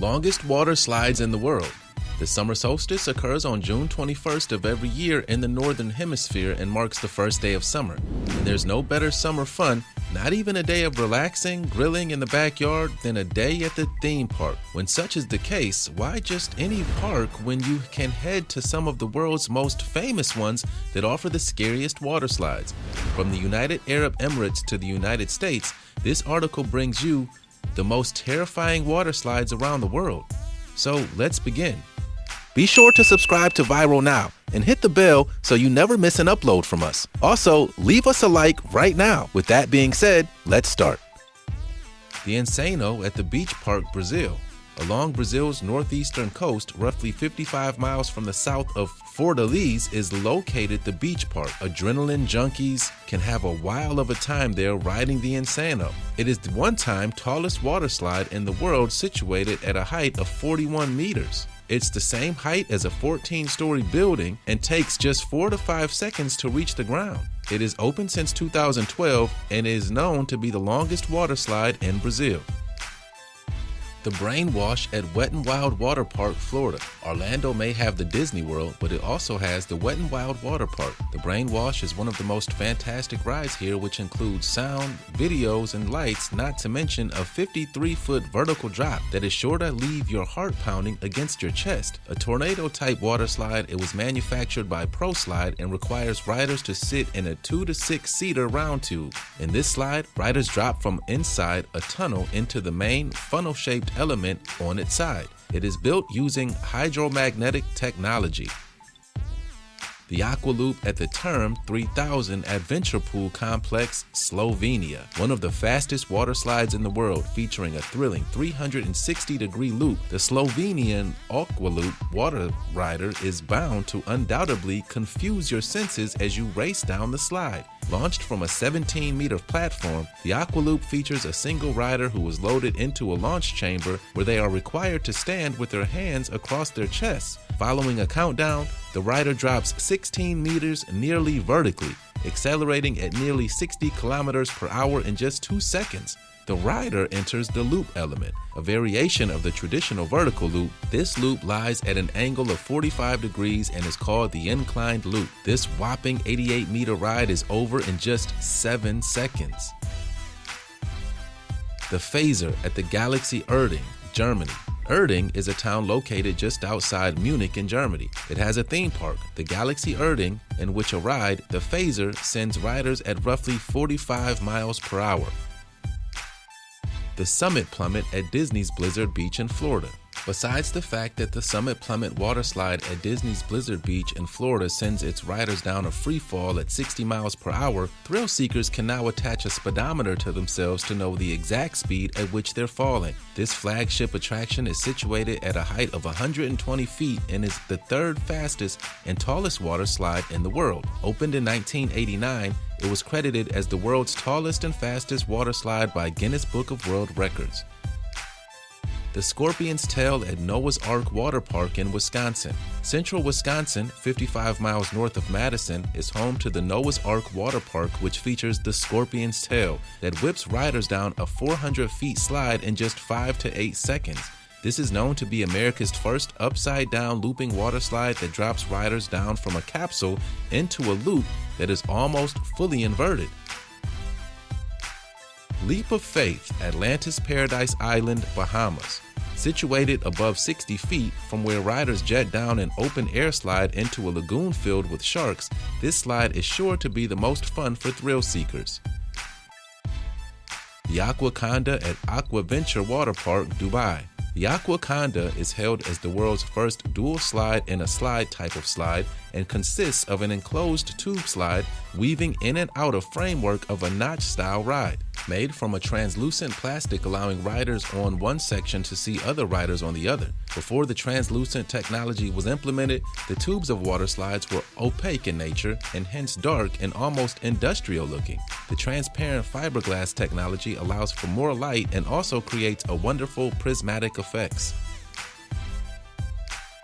Longest water slides in the world. The summer solstice occurs on June 21st of every year in the northern hemisphere and marks the first day of summer. And there's no better summer fun, not even a day of relaxing, grilling in the backyard, than a day at the theme park. When such is the case, why just any park when you can head to some of the world's most famous ones that offer the scariest water slides? From the United Arab Emirates to the United States, this article brings you the most terrifying water slides around the world. So let's begin. Be sure to subscribe to Viral now and hit the bell so you never miss an upload from us. Also, leave us a like right now. With that being said, let's start. The Insano at the Beach Park, Brazil. Along Brazil's northeastern coast, roughly 55 miles from the south of Fortaleza, is located the beach park. Adrenaline junkies can have a while of a time there riding the Insano. It is the one-time tallest water slide in the world, situated at a height of 41 meters. It's the same height as a 14-story building and takes just 4 to 5 seconds to reach the ground. It is open since 2012 and is known to be the longest water slide in Brazil. The Brainwash at Wet n Wild Water Park, Florida. Orlando may have the Disney World, but it also has the Wet n Wild Water Park. The Brainwash is one of the most fantastic rides here, which includes sound, videos, and lights, not to mention a 53-foot vertical drop that is sure to leave your heart pounding against your chest. A tornado-type water slide, it was manufactured by ProSlide and requires riders to sit in a 2 to 6-seater round tube. In this slide, riders drop from inside a tunnel into the main funnel-shaped element on its side. It is built using hydromagnetic technology. The Aqua Loop at the Term 3000 Adventure Pool Complex, Slovenia. One of the fastest water slides in the world, featuring a thrilling 360-degree loop. The Slovenian Aqua Loop water rider is bound to undoubtedly confuse your senses as you race down the slide. Launched from a 17-meter platform, the Aqua Loop features a single rider who is loaded into a launch chamber where they are required to stand with their hands across their chests. Following a countdown, the rider drops 16 meters nearly vertically, accelerating at nearly 60 kilometers per hour in just 2 seconds. The rider enters the loop element, a variation of the traditional vertical loop. This loop lies at an angle of 45 degrees and is called the inclined loop. This whopping 88-meter ride is over in just 7 seconds. The Phaser at the Galaxy Erding, Germany. Erding is a town located just outside Munich in Germany. It has a theme park, the Galaxy Erding, in which a ride, the Phaser, sends riders at roughly 45 miles per hour. The Summit Plummet at Disney's Blizzard Beach in Florida. Besides the fact that the Summit Plummet water slide at Disney's Blizzard Beach in Florida sends its riders down a free fall at 60 miles per hour, thrill seekers can now attach a speedometer to themselves to know the exact speed at which they're falling. This flagship attraction is situated at a height of 120 feet and is the third fastest and tallest water slide in the world. Opened in 1989, it was credited as the world's tallest and fastest water slide by Guinness Book of World Records. The Scorpion's Tail at Noah's Ark Water Park in Wisconsin. Central Wisconsin, 55 miles north of Madison, is home to the Noah's Ark Water Park, which features the Scorpion's Tail that whips riders down a 400-feet slide in just 5 to 8 seconds. This is known to be America's first upside-down looping water slide that drops riders down from a capsule into a loop that is almost fully inverted. Leap of Faith, Atlantis Paradise Island, Bahamas. Situated above 60 feet from where riders jet down an open air slide into a lagoon filled with sharks, this slide is sure to be the most fun for thrill seekers. The Aqua Conda at Aqua Venture Water Park, Dubai. The Aqua Conda is hailed as the world's first dual slide in a slide type of slide and consists of an enclosed tube slide weaving in and out a framework of a notch-style ride. Made from a translucent plastic allowing riders on one section to see other riders on the other. Before the translucent technology was implemented, the tubes of water slides were opaque in nature and hence dark and almost industrial looking. The transparent fiberglass technology allows for more light and also creates a wonderful prismatic effects.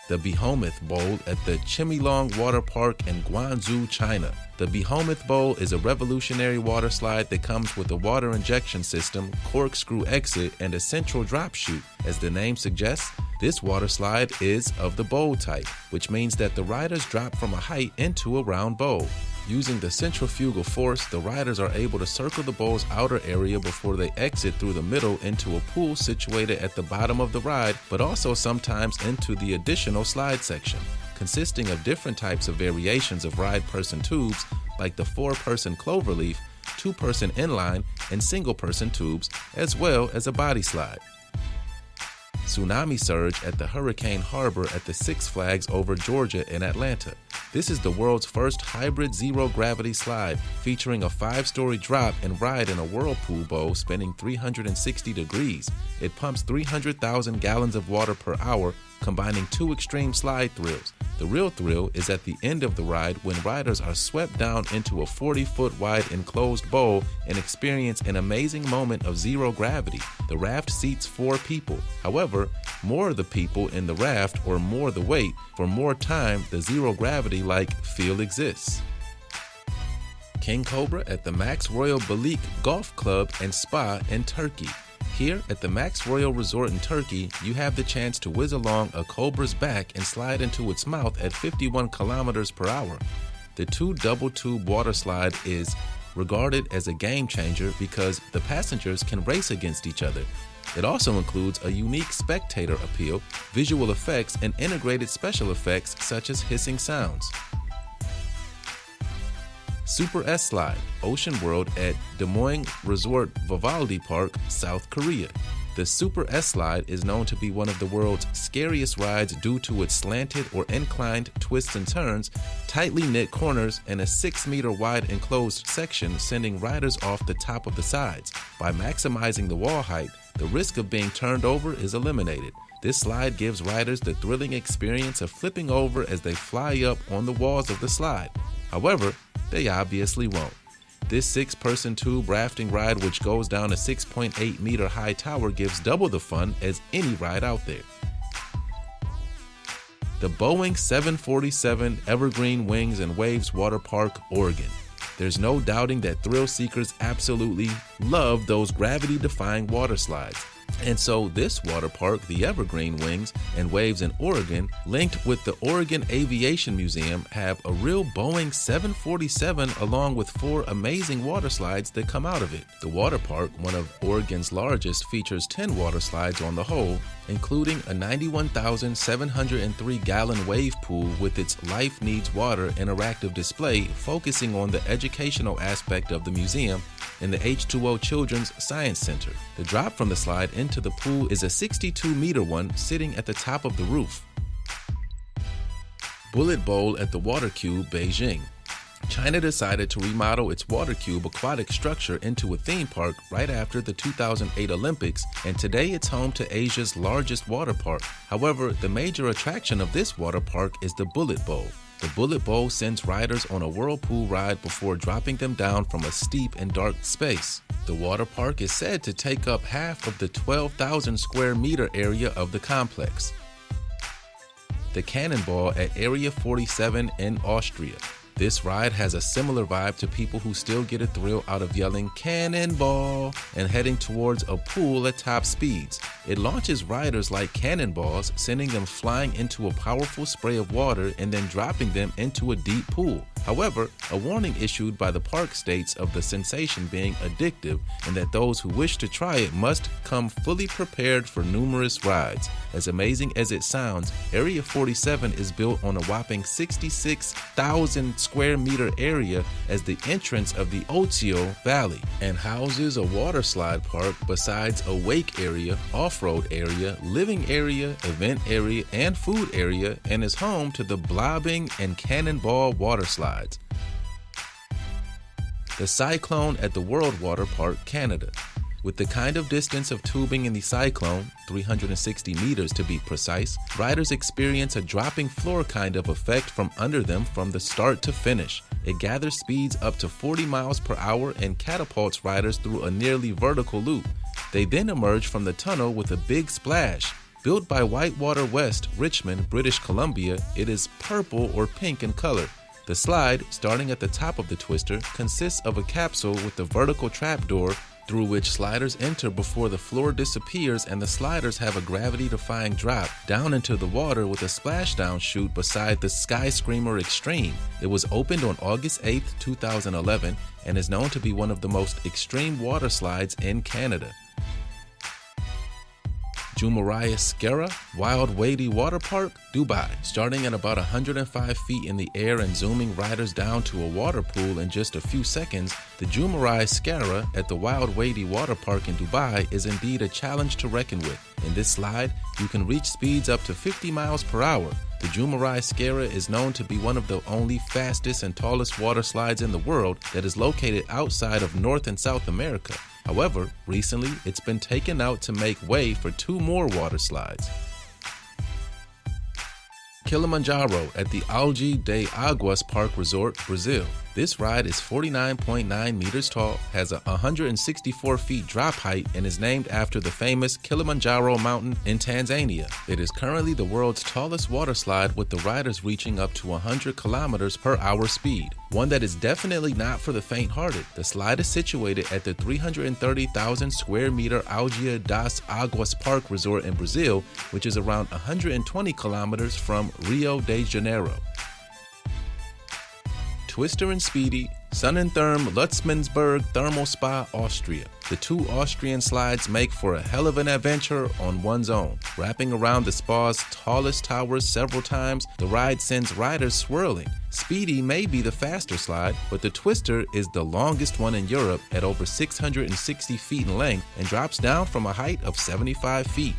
the B Homuth Bowl at the Chimilong Water Park in Guangzhou, China. The B Homuth Bowl is a revolutionary water slide that comes with a water injection system, corkscrew exit, and a central drop chute. As the name suggests, this water slide is of the bowl type, which means that the riders drop from a height into a round bowl. Using the centrifugal force, the riders are able to circle the bowl's outer area before they exit through the middle into a pool situated at the bottom of the ride, but also sometimes into the additional slide section, consisting of different types of variations of ride-person tubes like the 4-person cloverleaf, 2-person inline, and single-person tubes, as well as a body slide. Tsunami Surge at the Hurricane Harbor at the Six Flags over Georgia in Atlanta. This is the world's first hybrid zero-gravity slide, featuring a 5-story drop and ride in a whirlpool bowl spinning 360 degrees. It pumps 300,000 gallons of water per hour, combining 2 extreme slide thrills. The real thrill is at the end of the ride when riders are swept down into a 40-foot wide enclosed bowl and experience an amazing moment of zero gravity. The raft seats 4 people. However, more of the people in the raft or more the weight, for more time the zero gravity-like feel exists. King Cobra at the Max Royal Balik Golf Club and Spa in Turkey. Here at the Max Royal Resort in Turkey, you have the chance to whiz along a cobra's back and slide into its mouth at 51 kilometers per hour. The 2 double-tube water slide is regarded as a game changer because the passengers can race against each other. It also includes a unique spectator appeal, visual effects, and integrated special effects such as hissing sounds. Super S Slide, Ocean World at Des Moines Resort Vivaldi Park, South Korea. The Super S Slide is known to be one of the world's scariest rides due to its slanted or inclined twists and turns, tightly knit corners, and a 6-meter wide enclosed section sending riders off the top of the sides. By maximizing the wall height, the risk of being turned over is eliminated. This slide gives riders the thrilling experience of flipping over as they fly up on the walls of the slide. However, they obviously won't. This 6-person tube rafting ride, which goes down a 6.8-meter high tower, gives double the fun as any ride out there. The Boeing 747 Evergreen Wings and Waves Water Park, Oregon. There's no doubting that thrill seekers absolutely love those gravity-defying water slides. And so this water park, the Evergreen Wings and Waves in Oregon, linked with the Oregon Aviation Museum, have a real Boeing 747 along with 4 amazing water slides that come out of it. The water park, one of Oregon's largest, features 10 water slides on the whole, including a 91,703-gallon wave pool with its Life Needs Water interactive display focusing on the educational aspect of the museum, and the H2O Children's Science Center. The drop from the slide into the pool is a 62-meter one sitting at the top of the roof. Bullet Bowl at the Water Cube, Beijing. China decided to remodel its Water Cube aquatic structure into a theme park right after the 2008 Olympics, and today it's home to Asia's largest water park. However, the major attraction of this water park is the Bullet Bowl. The Bullet Bowl sends riders on a whirlpool ride before dropping them down from a steep and dark space. The water park is said to take up half of the 12,000 square meter area of the complex. The Cannonball at Area 47 in Austria. This ride has a similar vibe to people who still get a thrill out of yelling "Cannonball" and heading towards a pool at top speeds. It launches riders like cannonballs, sending them flying into a powerful spray of water and then dropping them into a deep pool. However, a warning issued by the park states of the sensation being addictive and that those who wish to try it must come fully prepared for numerous rides. As amazing as it sounds, Area 47 is built on a whopping 66,000 square meter area as the entrance of the Otio Valley and houses a water slide park besides a wake area, off-road area, living area, event area, and food area, and is home to the Blobbing and Cannonball water slides. The Cyclone at the World Water Park, Canada. With the kind of distance of tubing in the Cyclone, 360 meters to be precise, riders experience a dropping floor kind of effect from under them from the start to finish. It gathers speeds up to 40 miles per hour and catapults riders through a nearly vertical loop. They then emerge from the tunnel with a big splash. Built by Whitewater West, Richmond, British Columbia, it is purple or pink in color. The slide, starting at the top of the twister, consists of a capsule with a vertical trapdoor through which sliders enter before the floor disappears, and the sliders have a gravity-defying drop down into the water with a splashdown chute beside the Sky Screamer Extreme. It was opened on August 8, 2011 and is known to be one of the most extreme water slides in Canada. Jumeriah Sierra Wild Wady Water Park, Dubai. Starting at about 105 feet in the air and zooming riders down to a water pool in just a few seconds, the Jumeriah Sierra at the Wild Wady Water Park in Dubai is indeed a challenge to reckon with. In this slide, you can reach speeds up to 50 miles per hour. The Jumeriah Sierra is known to be one of the only fastest and tallest water slides in the world that is located outside of North and South America. However, recently it's been taken out to make way for 2 more water slides. Kilimanjaro at the Alge de Águas Park Resort, Brazil. This ride is 49.9 meters tall, has a 164 feet drop height, and is named after the famous Kilimanjaro mountain in Tanzania. It is currently the world's tallest water slide, with the riders reaching up to 100 kilometers per hour speed. One that is definitely not for the faint-hearted. The slide is situated at the 330,000 square meter Alge das Águas Park Resort in Brazil, which is around 120 kilometers from Rio de Janeiro. Twister and Speedy, Sonnentherm Lutzmannsberg Thermal Spa, Austria. The 2 Austrian slides make for a hell of an adventure on one's own. Wrapping around the spa's tallest towers several times, the ride sends riders swirling. Speedy may be the faster slide, but the Twister is the longest one in Europe at over 660 feet in length and drops down from a height of 75 feet.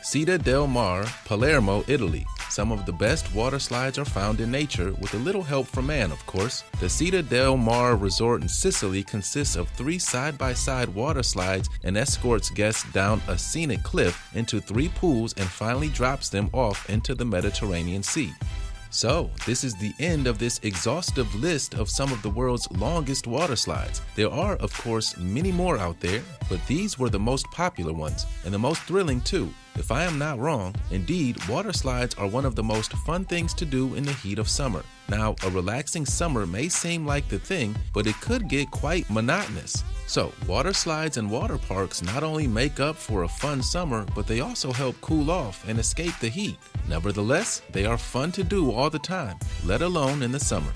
Città del Mar, Palermo, Italy. Some of the best water slides are found in nature, with a little help from man, of course. The Città del Mar resort in Sicily consists of 3 side-by-side water slides and escorts guests down a scenic cliff into 3 pools and finally drops them off into the Mediterranean Sea. So, this is the end of this exhaustive list of some of the world's longest water slides. There are, of course, many more out there, but these were the most popular ones, and the most thrilling too. If I am not wrong, indeed, water slides are one of the most fun things to do in the heat of summer. Now, a relaxing summer may seem like the thing, but it could get quite monotonous. So, water slides and water parks not only make up for a fun summer, but they also help cool off and escape the heat. Nevertheless, they are fun to do all the time, let alone in the summer.